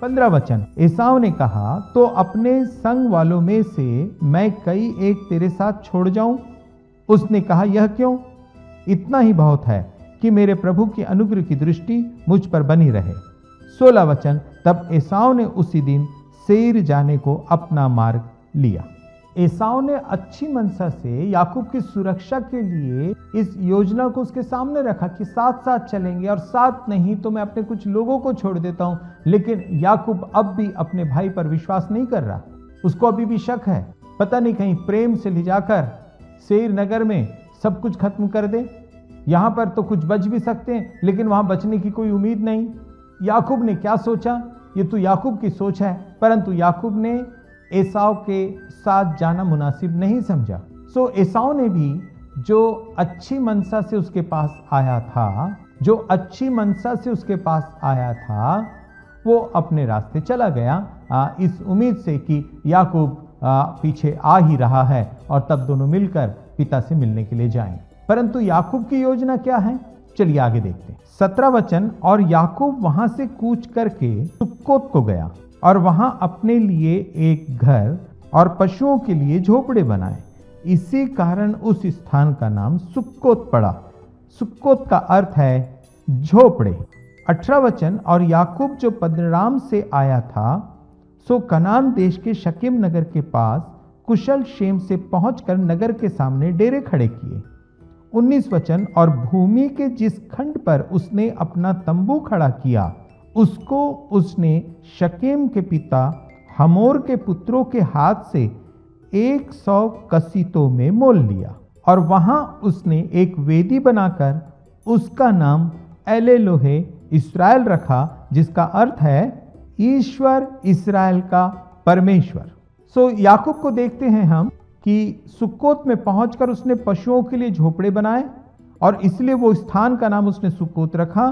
15 वचन, एसाव ने कहा, तो अपने संग वालों में से मैं कई एक तेरे साथ छोड़ जाऊं? उसने कहा, यह क्यों? इतना ही बहुत है कि मेरे प्रभु की अनुग्रह की दृष्टि मुझ पर बनी रहे। 16 वचन, तब एसाव ने उसी दिन सेईर जाने को अपना मार्ग लिया। एसाव ने अच्छी मनसा से याकूब की सुरक्षा के लिए इस योजना को उसके सामने रखा कि साथ साथ चलेंगे, और साथ नहीं तो मैं अपने कुछ लोगों को छोड़ देता हूं। लेकिन याकूब अब भी अपने भाई पर विश्वास नहीं कर रहा। उसको अभी भी शक है, पता नहीं कहीं प्रेम से ले जाकर सेईर नगर में सब कुछ खत्म कर दे। यहां पर तो कुछ बच भी सकते हैं, लेकिन वहां बचने की कोई उम्मीद नहीं। याकूब ने क्या सोचा, ये तो याकूब की सोच है, परंतु याकूब ने एसाव के साथ जाना मुनासिब नहीं समझा। सो एसाव ने भी जो अच्छी मनसा से उसके पास आया था, वो अपने रास्ते चला गया, इस उम्मीद से कि याकूब पीछे आ ही रहा है और तब दोनों मिलकर पिता से मिलने के लिए जाएंगे। परंतु याकूब की योजना क्या है, चलिए आगे देखते हैं। 17 वचन, और याकूब वहां से कूच करके सुक्कोत को गया और वहां अपने लिए एक घर और पशुओं के लिए झोपड़े बनाए। इसी कारण उस स्थान का नाम सुक्कोत पड़ा। सुक्कोत का अर्थ है झोपड़े। 18 वचन, और याकूब जो पद्दनराम से आया था, सो कनान देश के शकेम नगर के पास कुशल क्षेम से पहुंचकर नगर के सामने डेरे खड़े किए। 19 वचन, और भूमि के जिस खंड पर उसने अपना तंबू खड़ा किया, उसको उसने शकेम के पिता हमोर के पुत्रों के हाथ से 100 कसीतों में मोल लिया, और वहां उसने एक वेदी बनाकर उसका नाम एलेलोहे इस्राएल रखा, जिसका अर्थ है ईश्वर इस्राएल का परमेश्वर। सो याकूब को देखते हैं हम कि सुक्कोत में पहुंचकर उसने पशुओं के लिए झोपड़े बनाए, और इसलिए वो स्थान का नाम उसने सुक्कोत रखा,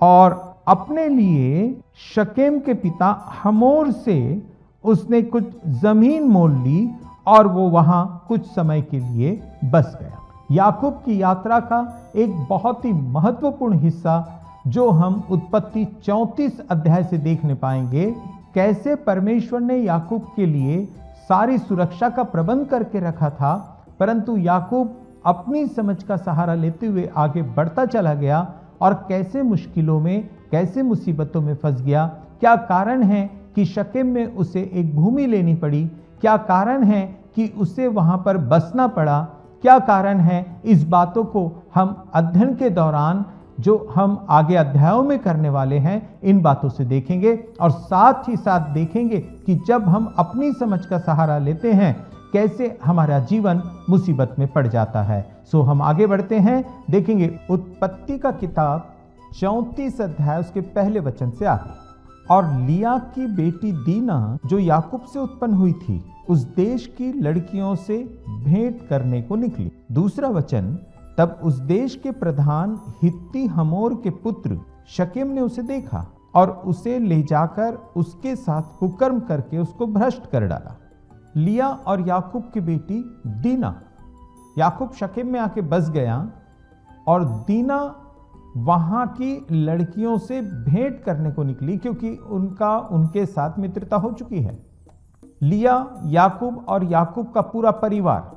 और अपने लिए शकेम के पिता हमोर से उसने कुछ जमीन मोल ली, और वो वहां कुछ समय के लिए बस गया। याकूब की यात्रा का एक बहुत ही महत्वपूर्ण हिस्सा जो हम उत्पत्ति 34 अध्याय से देखने पाएंगे, कैसे परमेश्वर ने याकूब के लिए सारी सुरक्षा का प्रबंध करके रखा था, परंतु याकूब अपनी समझ का सहारा लेते हुए आगे बढ़ता चला गया, और कैसे मुश्किलों में, कैसे मुसीबतों में फंस गया। क्या कारण है कि शकेम में उसे एक भूमि लेनी पड़ी? क्या कारण है कि उसे वहां पर बसना पड़ा? क्या कारण है? इस बातों को हम अध्ययन के दौरान, जो हम आगे अध्यायों में करने वाले हैं, इन बातों से देखेंगे, और साथ ही साथ देखेंगे कि जब हम अपनी समझ का सहारा लेते हैं, कैसे हमारा जीवन मुसीबत में पड़ जाता है। सो हम आगे बढ़ते हैं, देखेंगे उत्पत्ति का किताब 34 अध्याय उसके पहले वचन से आगे। और लिया की बेटी दीना जो याकूब से उत्पन्न हुई थी, उस देश की लड़कियों से भेंट करने को निकली। दूसरा वचन, तब उस देश के प्रधान हित्ती हमोर के पुत्र शकेम ने उसे देखा और उसे ले जाकर उसके साथ कुकर्म करके उसको भ्रष्ट कर डाला। लिया और याकूब की बेटी दीना, याकूब शकेम में आके बस गया, और दीना वहां की लड़कियों से भेंट करने को निकली, क्योंकि उनके साथ मित्रता हो चुकी है। लिया, याकूब और याकूब का पूरा परिवार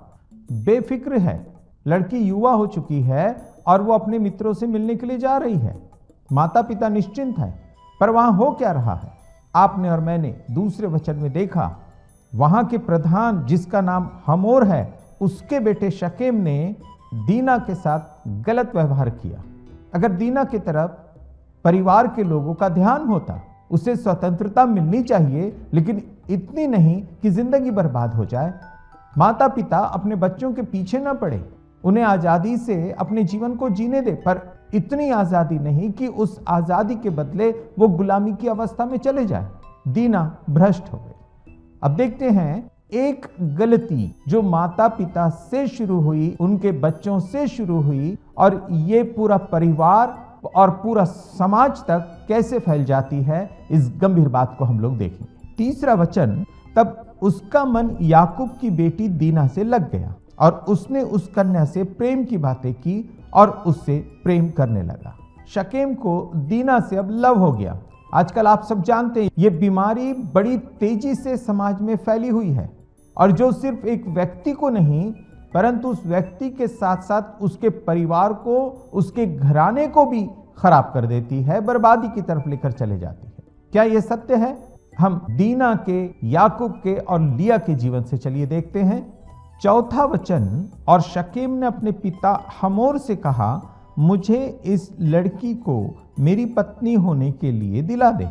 बेफिक्र है। लड़की युवा हो चुकी है और वो अपने मित्रों से मिलने के लिए जा रही है। माता पिता निश्चिंत है, पर वहां हो क्या रहा है? आपने और मैंने दूसरे वचन में देखा, वहां के प्रधान जिसका नाम हमोर है, उसके बेटे शकेम ने दीना के साथ गलत व्यवहार किया। अगर दीना की तरफ परिवार के लोगों का ध्यान होता, उसे स्वतंत्रता मिलनी चाहिए, लेकिन इतनी नहीं कि जिंदगी बर्बाद हो जाए। माता पिता अपने बच्चों के पीछे न पड़े, उन्हें आजादी से अपने जीवन को जीने दे, पर इतनी आजादी नहीं कि उस आजादी के बदले वो गुलामी की अवस्था में चले जाए। दीना भ्रष्ट हो गई। अब देखते हैं, एक गलती जो माता पिता से शुरू हुई, उनके बच्चों से शुरू हुई, और ये पूरा परिवार और पूरा समाज तक कैसे फैल जाती है, इस गंभीर बात को हम लोग देखेंगे। तीसरा वचन, तब उसका मन याकूब की बेटी दीना से लग गया और उसने उस कन्या से प्रेम की बातें की और उससे प्रेम करने लगा। शकेम को दीना से अब लव हो गया। आजकल आप सब जानते हैं ये बीमारी बड़ी तेजी से समाज में फैली हुई है और जो सिर्फ एक व्यक्ति को नहीं परंतु उस व्यक्ति के साथ साथ उसके परिवार को, उसके घराने को भी खराब कर देती है, बर्बादी की तरफ लेकर चले जाती है। क्या यह सत्य है? हम दीना के, याकूब के और लिया के जीवन से चलिए देखते हैं। 4वां वचन, और शकेम ने अपने पिता हमोर से कहा, मुझे इस लड़की को मेरी पत्नी होने के लिए दिला दे।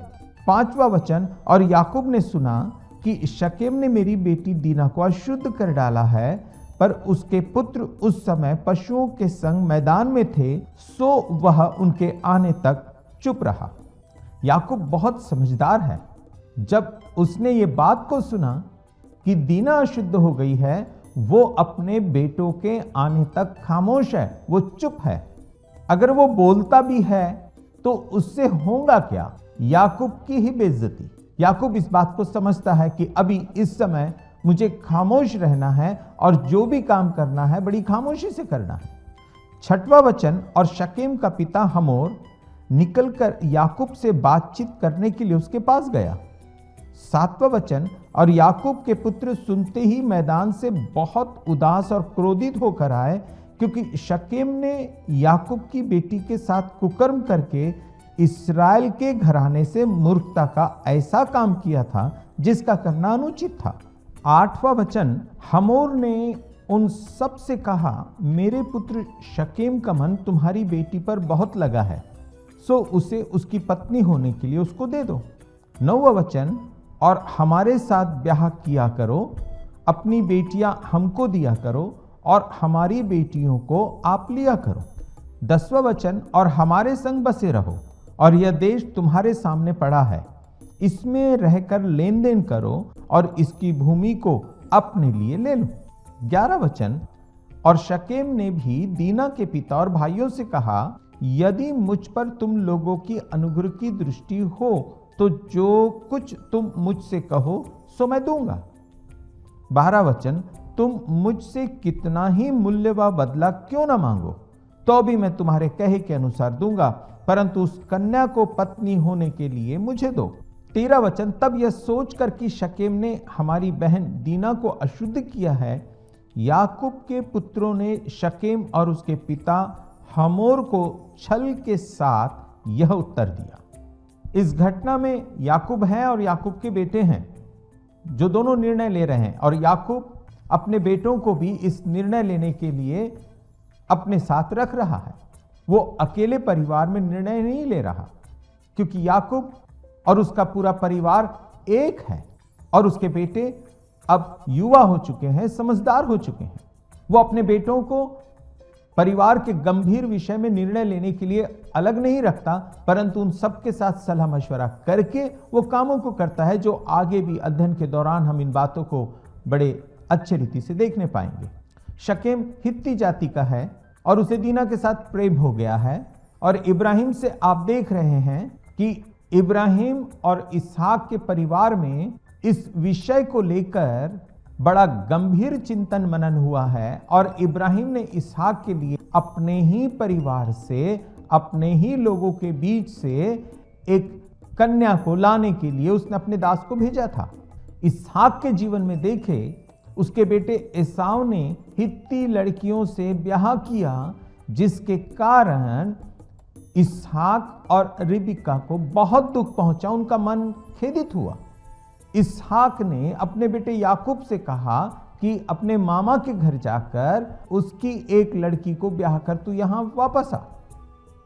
5वां वचन, और याकूब ने सुना कि शकेम ने मेरी बेटी दीना को अशुद्ध कर डाला है, पर उसके पुत्र उस समय पशुओं के संग मैदान में थे, सो वह उनके आने तक चुप रहा। याकूब बहुत समझदार है। जब उसने ये बात को सुना कि दीना अशुद्ध हो गई है, वो अपने बेटों के आने तक खामोश है, वो चुप है। अगर वो बोलता भी है तो उससे होगा क्या? याकूब की ही बेइज्जती। याकूब इस बात को समझता है कि अभी इस समय मुझे खामोश रहना है और जो भी काम करना है बड़ी खामोशी से करना है। 6वां वचन, और शकेम का पिता हमोर निकलकर याकूब से बातचीत करने के लिए उसके पास गया। 7वां वचन, और याकूब के पुत्र सुनते ही मैदान से बहुत उदास और क्रोधित होकर आए, क्योंकि शकेम ने याकूब की बेटी के साथ कुकर्म करके इस्राएल के घराने से मूर्खता का ऐसा काम किया था जिसका करना अनुचित था। 8वां वचन, हमोर ने उन सब से कहा, मेरे पुत्र शकेम का मन तुम्हारी बेटी पर बहुत लगा है, सो उसे उसकी पत्नी होने के लिए उसको दे दो। 9वां वचन, और हमारे साथ ब्याह किया करो, अपनी बेटियां हमको दिया करो और हमारी बेटियों को आप लिया करो। 10वां वचन, और हमारे संग बसे रहो और यह देश तुम्हारे सामने पड़ा है, इसमें रहकर लेन देन करो और इसकी भूमि को अपने लिए ले लो। 11वां वचन, और शकेम ने भी दीना के पिता और भाइयों से कहा, यदि मुझ पर तुम लोगों की अनुग्रह की दृष्टि हो तो जो कुछ तुम मुझसे कहो सो मैं दूंगा। 12वां वचन, तुम मुझसे कितना ही मूल्य व बदला क्यों ना मांगो तो भी मैं तुम्हारे कहे के अनुसार दूंगा, परंतु उस कन्या को पत्नी होने के लिए मुझे दो। 13वां वचन, तब यह सोचकर कि शकेम ने हमारी बहन दीना को अशुद्ध किया है, याकूब के पुत्रों ने शकेम और उसके पिता हमोर को छल के साथ यह उत्तर दिया। इस घटना में याकूब है और याकूब के बेटे हैं जो दोनों निर्णय ले रहे हैं, और याकूब अपने बेटों को भी इस निर्णय लेने के लिए अपने साथ रख रहा है। वो अकेले परिवार में निर्णय नहीं ले रहा, क्योंकि याकूब और उसका पूरा परिवार एक है और उसके बेटे अब युवा हो चुके हैं, समझदार हो चुके हैं। वो अपने बेटों को परिवार के गंभीर विषय में निर्णय लेने के लिए अलग नहीं रखता, परंतु उन सबके साथ सलाह मशवरा करके वो कामों को करता है, जो आगे भी अध्ययन के दौरान हम इन बातों को बड़े अच्छे रीति से देखने पाएंगे। शकेम हित्ती जाति का है और उसे दीना के साथ प्रेम हो गया है, और इब्राहिम से आप देख रहे हैं कि इब्राहिम और इसहाक के परिवार में इस विषय को लेकर बड़ा गंभीर चिंतन मनन हुआ है, और इब्राहिम ने इसहाक के लिए अपने ही परिवार से, अपने ही लोगों के बीच से एक कन्या को लाने के लिए उसने अपने दास को भेजा था। इसहाक के जीवन में देखे, उसके बेटे एसाव ने हित्ती लड़कियों से ब्याह किया, जिसके कारण इसहाक और रिबका को बहुत दुख पहुंचा, उनका मन खेदित हुआ। इसहाक ने अपने बेटे याकूब से कहा कि अपने मामा के घर जाकर उसकी एक लड़की को ब्याह कर तू यहां वापस आ।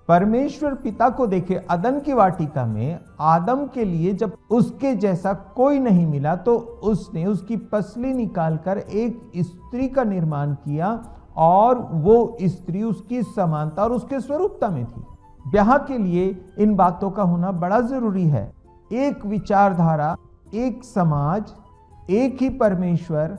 परमेश्वर पिता को देखे अदन की वाटिका में आदम के लिए जब उसके जैसा कोई नहीं मिला, तो उसने उसकी पसली निकालकर एक स्त्री का निर्माण किया, और वो स्त्री उसकी समानता और उसके स्वरूपता में थी। ब्याह के लिए इन बातों का होना बड़ा जरूरी है। एक विचारधारा, एक समाज, एक ही परमेश्वर,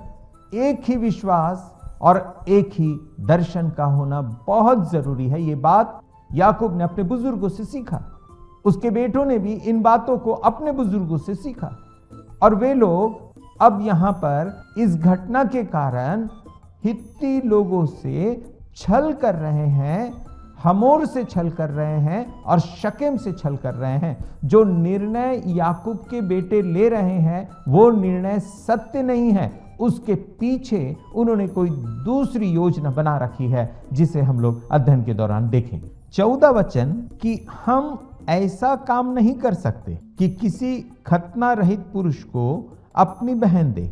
एक ही विश्वास और एक ही दर्शन का होना बहुत जरूरी है। ये बात याकूब ने अपने बुजुर्गों से सीखा, उसके बेटों ने भी इन बातों को अपने बुजुर्गों से सीखा, और वे लोग अब यहां पर इस घटना के कारण हित्ती लोगों से छल कर रहे हैं, हमोर से छल कर रहे हैं और शकेम से छल कर रहे हैं। जो निर्णय याकूब के बेटे ले रहे हैं वो निर्णय सत्य नहीं है, उसके पीछे उन्होंने कोई दूसरी योजना बना रखी है जिसे हम लोग अध्ययन के दौरान देखेंगे। 14 वचन कि हम ऐसा काम नहीं कर सकते कि किसी खतना रहित पुरुष को अपनी बहन दे,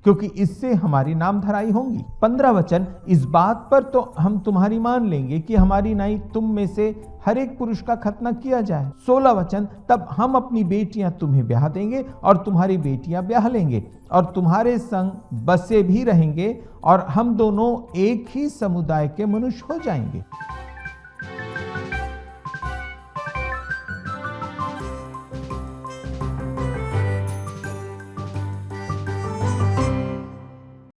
क्योंकि इससे हमारी नामधराई होंगी। 15 वचन इस बात पर तो हम तुम्हारी मान लेंगे कि हमारी नाई तुम में से हर एक पुरुष का खतना किया जाए। 16 वचन तब हम अपनी बेटियां तुम्हें ब्याह देंगे और तुम्हारी बेटियां ब्याह लेंगे और तुम्हारे संग बसे भी रहेंगे और हम दोनों एक ही समुदाय के मनुष्य हो जाएंगे।